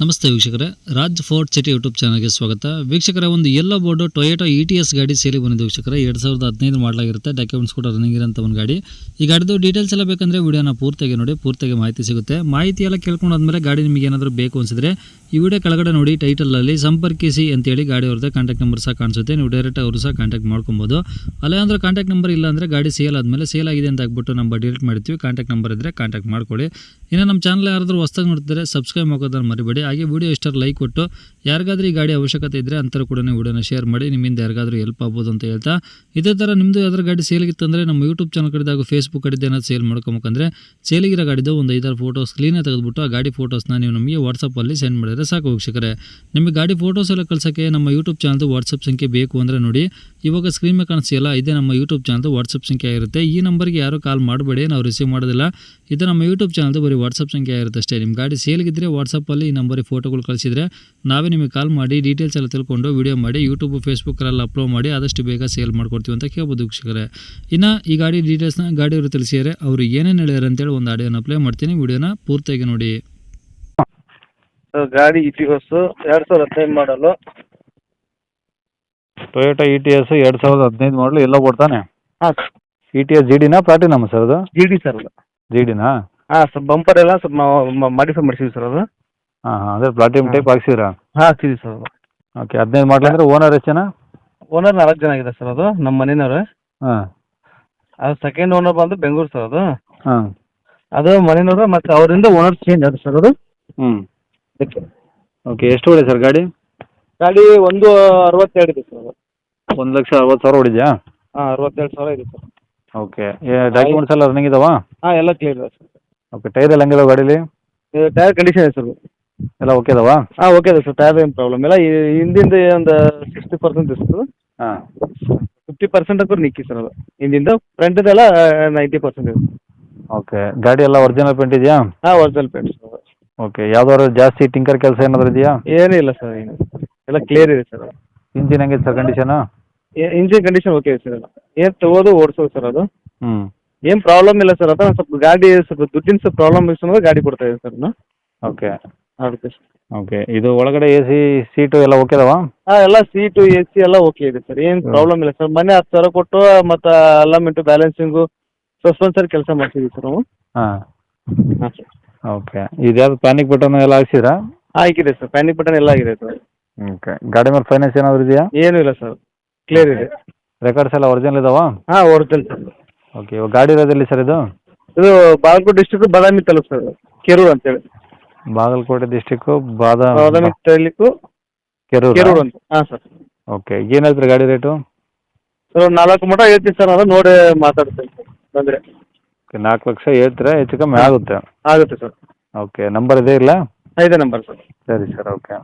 ನಮಸ್ತೆ ವೀಕ್ಷಕರೇ, Raj fort city YouTube ಚಾನಲ್ಗೆ ಸ್ವಾಗತ. ವೀಕ್ಷಕರೇ, ಒಂದು ಯೆಲ್ಲೋ ಬೋರ್ಡು ಟೊಯೋಟಾ ETS ಗಾಡಿ ಸೇಲಿ ಬಂದಿದೆ ವೀಕ್ಷಕರೇ. 2015 ಮಾಡಲಾಗಿರುತ್ತೆ. ಡಾಕ್ಯುಮೆಂಟ್ಸ್ ಕೂಡ ರನ್ನಿಂಗ್ ಇರೋಂಥ ಒಂದು ಗಾಡಿ. ಈ ಗಾಡಿದು ಡೀಟೇಲ್ಸ್ ಎಲ್ಲ ಬೇಕಂದರೆ ವಿಡಿಯೋನ ಪೂರ್ತಿಯಾಗಿ ನೋಡಿ, ಪೂರ್ತಿಯಾಗಿ ಮಾಹಿತಿ ಸಿಗುತ್ತೆ. ಮಾಹಿತಿ ಎಲ್ಲ ಕೇಳ್ಕೊಂಡಾದ್ಮೇಲೆ ಗಾಡಿ ನಿಮಗೆ ಏನಾದರೂ ಬೇಕು ಅನಿಸಿದ್ರೆ ಈ ವಿಡಿಯೋ ಕೆಳಗಡೆ ನೋಡಿ ಟೈಟಲಲ್ಲಿ ಸಂಪರ್ಕಿಸಿ ಅಂತೇಳಿ ಗಾಡಿ ಅವ್ರದ್ದು ಕಾಂಟ್ಯಾಕ್ಟ್ ನಂಬರ್ ಸಹ ಕಾಣಿಸುತ್ತೆ. ನೀವು ಡೈರೆಕ್ಟ್ ಅವರು ಸಹ ಕಾಂಟ್ಯಾಕ್ಟ್ ಮಾಡ್ಕೊಬೋದು. ಅಲ್ಲಾಂದ್ರೆ ಕಾಂಟ್ಯಾಕ್ಟ್ ನಂಬರ್ ಇಲ್ಲ ಅಂದರೆ ಗಾಡಿ ಸೇಲ್ ಆದಮೇಲೆ ಸೇಲ್ ಆಗಿದೆ ಅಂತ ಹಾಕ್ಬಿಟ್ಟು ನಂಬರ್ ಡಿಲೀಟ್ ಮಾಡ್ತೀವಿ. ಕಾಂಟ್ಯಾಕ್ಟ್ ನಂಬರ್ ಇದ್ದರೆ ಕಾಂಟ್ಯಾಕ್ಟ್ ಮಾಡ್ಕೊಳ್ಳಿ. ಇನ್ನು ನಮ್ಮ ಚಾನಲ್ ಯಾರಾದರೂ ಹೊಸ್ದಾಗಿ ನೋಡ್ತಿದ್ರೆ ಸಬ್ಸ್ಕ್ರೈಬ್ ಮಾಡೋದನ್ನು ಮರಿಬೇಡಿ. ಹಾಗೆ ವಿಡಿಯೋ ಇಷ್ಟ ಲೈಕ್ ಕೊಟ್ಟು ಯಾರಿಗಾದ್ರೂ ಈ ಗಾಡಿ ಅವಶ್ಯಕತೆ ಇದ್ದರೆ ಅಂತರ ಕೂಡ ವಿಡಿಯೋನ ಶೇರ್ ಮಾಡಿ, ನಿಮ್ಮಿಂದ ಯಾರಿಗಾದ್ರೂ ಹೆಲ್ಪ್ ಆಗ್ಬೋದು ಅಂತ ಹೇಳ್ತಾ, ಇದೇ ಥರ ನಿಮ್ಮದು ಯಾವ್ದಾರು ಗಾಡಿ ಸೇಲಿಗಿತ್ತಂದರೆ ನಮ್ಮ ಯೂಟ್ಯೂಬ್ ಚಾನಲ್ ಕಡೆದು ಹಾಗೂ ಫೇಸ್ಬುಕ್ ಕಡೆದು ಏನಾದ್ರು ಸೇಲ್ ಮಾಡ್ಕೊಬೇಕಂದ್ರೆ ಸೇಲಿಗಿರೋ ಗಾಡಿದು ಒಂದು 5-6 ಫೋಟೋಸ್ ಕ್ಲೀನಾಗಿ ತೆಗೆದುಬಿಟ್ಟು ಆ ಗಾಡಿ ಫೋಟೋಸ್ನ ನೀವು ನಮಗೆ ವಾಟ್ಸಪ್ಪಲ್ಲಿ ಸೆಂಡ್ ಮಾಡಿದರೆ ಸಾಕು ವೀಕ್ಷಕರೇ. ನಿಮಗೆ ಗಾಡಿ ಫೋಟೋಸ್ ಎಲ್ಲ ಕಳ್ಸೋಕ್ಕೆ ನಮ್ಮ ಯೂಟ್ಯೂಬ್ ಚಾನಲ್ದು ವಾಟ್ಸಪ್ ಸಂಖ್ಯೆ ಬೇಕು ಅಂದರೆ ನೋಡಿ, ಇವಾಗ ಸ್ಕ್ರೀನ್ ಮೇಲೆ ಕಾಣಿಸ್ತಿಲ್ಲ, ಇದೇ ನಮ್ಮ ಯೂಟ್ಯೂಬ್ ಚಾನಲ್ದು ವಾಟ್ಸಪ್ ಸಂಖ್ಯೆ ಆಗಿರುತ್ತೆ. ಈ ನಂಬರ್ಗೆ ಯಾರು ಕಾಲ್ ಮಾಡಬೇಡಿ, ನಾವು ರಿಸೀವ್ ಮಾಡೋದಿಲ್ಲ. ಇದು ನಮ್ಮ ಯೂಟ್ಯೂಬ್ ಚಾನಲ್ದು ಬರೀ ವಾಟ್ಸಪ್ ಸಂಖ್ಯೆ ಆಗಿರುತ್ತೆ ಅಷ್ಟೇ. ನಿಮ್ಮ ಗಾಡಿ ಸೇಲ್ಗಿದ್ರೆ ವಾಟ್ಸಪ್ಪಲ್ಲಿ ಈ ನಂಬರಿಗೆ ಫೋಟೋಗಳು ಕಳಿಸಿದರೆ ನಾವೇ ನಿಮಗೆ ಕಾಲ್ ಮಾಡಿ ಡೀಟೇಲ್ಸ್ ಎಲ್ಲ ತಿಳ್ಕೊಂಡು ವಿಡಿಯೋ ಮಾಡಿ ಯೂಟ್ಯೂಬ್ ಫೇಸ್ಬುಕ್ಕಲ್ಲಿ ಅಪ್ಲೋಡ್ ಮಾಡಿ ಆದಷ್ಟು ಬೇಗ ಸೇಲ್ ಮಾಡ್ಕೊಡ್ತೀವಿ ಅಂತ ಕೇಳ್ಬೋದು ವೀಕ್ಷಕರೇ. ಇನ್ನು ಈ ಗಾಡಿ ಡೀಟೇಲ್ಸ್ನ ಗಾಡಿಯವರು ತಿಳಿಸಿದರೆ ಅವರು ಏನೇನು ಹೇಳ್ಯಾರ ಅಂತೇಳಿ ಒಂದು ಆಡಿಯೋನ ಪ್ಲೇ ಮಾಡ್ತೀನಿ, ವಿಡಿಯೋನ ಪೂರ್ತಿಯಾಗಿ ನೋಡಿ. ಗಾಡಿ ETS 2015 ಮಾಡಲು ಟೊಯೋಟಾ ETS 2015 ಮಾಡಲು ಎಲ್ಲ ಕೊಡ್ತಾನೆ. ಹಾಂ ETS GDನಾ ಪ್ಲಾಟಿನಮ್ ಸರ್ ಅದು? GD ಸರ್ ಅದು. GDನಾ? ಹಾಂ ಸರ್, ಬಂಪರ್ ಎಲ್ಲ ಸ್ವಲ್ಪ ಮಾಡಿಫೈ ಮಾಡಿಸಿದ್ವಿ ಸರ್ ಅದು. ಹಾಂ ಅಂದರೆ ಪ್ಲಾಟಿನಮ್ ಟೈಪ್ ಹಾಕ್ಸಿದ್ರಾ? ಹಾಂ ಹಾಕ್ಸಿದ್ವಿ ಸರ್ ಅದು. ಓಕೆ, 15 ಮಾಡಲ್ ಅಂದರೆ ಓನರ್ ಎಷ್ಟು ಜನ? ಓನರ್ 4 ಜನ ಆಗಿದೆ ಸರ್, ಅದು ನಮ್ಮ ಮನೆಯವ್ರು. ಹಾಂ. ಅದು ಸೆಕೆಂಡ್ ಓನರ್ ಬಂದು ಬೆಂಗಳೂರು ಸರ್ ಅದು. ಹಾಂ. ಅದು ಮನೆಯವ್ರು ಮತ್ತು ಅವರಿಂದ ಓನರ್ ಚೇಂಜ್ ಆಗಿದೆ ಸರ್ ಅದು. ಹ್ಞೂ. ಅದಕ್ಕೆ ಓಕೆ, ಎಷ್ಟು ಹೊಡೆ ಸರ್ ಗಾಡಿ? ಗಾಡಿ 162 ಇದೆ ಸರ್ ಅದು. 1,60,000 ಹೊಡಿದ್ಯಾ? ಹಾಂ 62,000 ಇದೆ ಸರ್. ಓಕೆ, ಡಾಕ್ಯುಮೆಂಟ್ಸ್ ಎಲ್ಲ ರನ್ನಿಂಗ್ ಇದಾವಾ? ಹಾಂ ಎಲ್ಲ ಕ್ಲಿಯರ್ ಇದೆ ಸರ್. ಓಕೆ, ಟೈರ್ ಎಲ್ಲ ಹೆಂಗಿದಾವೆ ಗಾಡೀಲಿ? ಟೈರ್ ಕಂಡೀಷನ್ ಇದೆ ಸರ್ ಎಲ್ಲ ಓಕೆ ಇದಾವಾ? ಹಾಂ ಓಕೆ ಇದೆ ಸರ್, ಟೈರ್ ಏನು ಪ್ರಾಬ್ಲಮ್ ಇಲ್ಲ. ಹಿಂದಿಂದ ಒಂದು 60% ಇದೆ ಸರ್. ಹಾಂ. 50% akkor ನಿಕ್ಕಿ ಸರ್ ಅದು ಹಿಂದಿಂದ. ಫ್ರಂಟ್ದೆಲ್ಲ 90% ಇದೆ. ಓಕೆ, ಗಾಡಿ ಎಲ್ಲ ಒರಿಜಿನಲ್ ಪೇಂಟ್ ಇದೆಯಾ? ಹಾಂ ಒರಿಜಿನಲ್ ಪೇಂಟ್ ಸರ್. ಓಕೆ, ಯಾವ್ದಾದ್ರು ಜಾಸ್ತಿ ಟಿಂಕರ್ ಕೆಲಸ ಏನಾದರೂ ಇದೆಯಾ? ಏನೂ ಇಲ್ಲ ಸರ್, ಏನು ಎಲ್ಲ ಕ್ಲಿಯರ್ ಇದೆ ಸರ್. ಇಂಜಿನ್ ಹೆಂಗಿದೆ sir condition? Engine condition okay ಇದೆ ಸರ್. ಎಲ್ಲ ಏನು ತಗೋದು ಓಡಿಸೋದು ಸರ್ ಅದು. ಹ್ಞೂ. ಏನು ಪ್ರಾಬ್ಲಮ್ ಇಲ್ಲ ಸರ್. ಅದು ಸ್ವಲ್ಪ ಗಾಡಿ ಸ್ವಲ್ಪ ದುಡ್ಡಿನ ಸ್ವಲ್ಪ ಪ್ರಾಬ್ಲಮ್ ಇತ್ತು, ಗಾಡಿ ಕೊಡ್ತಾ ಇದೆ ಸರ್ ನಾನು. ಓಕೆ. ಅದಕ್ಕೆ ಸರ್. ಓಕೆ, ಇದು ಒಳಗಡೆ AC ಸೀಟು ಎಲ್ಲ ಓಕೆ ಅದಾವಾ? ಹಾಂ ಎಲ್ಲ ಸೀಟು AC ಎಲ್ಲ ಓಕೆ ಇದೆ ಸರ್, ಏನು ಪ್ರಾಬ್ಲಮ್ ಇಲ್ಲ ಸರ್. ಮೊನ್ನೆ 10,000 ಕೊಟ್ಟು ಮತ್ತು ಅಲೈನ್ಮೆಂಟು ಬ್ಯಾಲೆನ್ಸಿಂಗು ಸಸ್ಪೆನ್ಸರ್ ಕೆಲಸ ಮಾಡ್ತಿದ್ದೀವಿ ಸರ್ ನಾವು. ಹಾಂ. ಹಾಂ ಸರ್. ಓಕೆ, ಇದ್ಯಾವುದು ಪ್ಯಾನಿಕ್ ಬಟನ್ ಎಲ್ಲ ಹಾಕ್ಸಿದ್ರಾ? ಆಗಿದೆ ಸರ್, ಪ್ಯಾನಿಕ್ ಬಟನ್ ಎಲ್ಲ ಆಗಿದೆ ಸರ್. ಓಕೆ, ಗಾಡಿ ಮೇಲೆ ಫೈನಾನ್ಸ್ ಏನಾದರೂ ಇದೆಯಾ? ಏನೂ ಇಲ್ಲ ಸರ್, ಕ್ಲಿಯರ್ ಇದೆ. ರೆಕಾರ್ಡ್ಸ್ ಎಲ್ಲ ಒರಿಜಿನಲ್ ಇದಾವಾ? ಹಾಂ ಒರಿಜಿನಲ್ ಸರ್. ಓಕೆ, ಇವಾಗ ಗಾಡಿ ಇರೋದಿಲ್ಲ ಸರ್ ಇದು? ಇದು ಬಾಗಲಕೋಟೆ ಡಿಸ್ಟ್ರಿಕ್ಟ್ ಬಾದಾಮಿ ತಾಲೂಕು ಸರ್, ಕೆರೂರು ಅಂತೇಳಿ. ಬಾಗಲಕೋಟೆ ಡಿಸ್ಟಿಕ್ಕು ಬಾದಾಮಿ ತಾಲೂಕು ಕೆರೂರು ಅಂತ. ಹಾಂ ಸರ್. ಓಕೆ, ಏನು ಹೇಳ್ತೀರಿ ಗಾಡಿ ರೇಟು? ಸರ್ 4 ಮಟ ಹೇಳ್ತೀನಿ ಸರ್, ಅದು ನೋಡಿ ಮಾತಾಡ್ತೇನೆ ಸರ್ ಬಂದರೆ. ಓಕೆ, 4 ಲಕ್ಷ ಹೇಳ್ತೀರಾ, ಹೆಚ್ಚು ಕಮ್ಮಿ ಆಗುತ್ತೆ? ಆಗುತ್ತೆ ಸರ್. ಓಕೆ, ನಂಬರ್ ಇದೇ ಇಲ್ಲ? ಇದೇ ನಂಬರ್ ಸರ್. ಸರಿ ಸರ್, ಓಕೆ.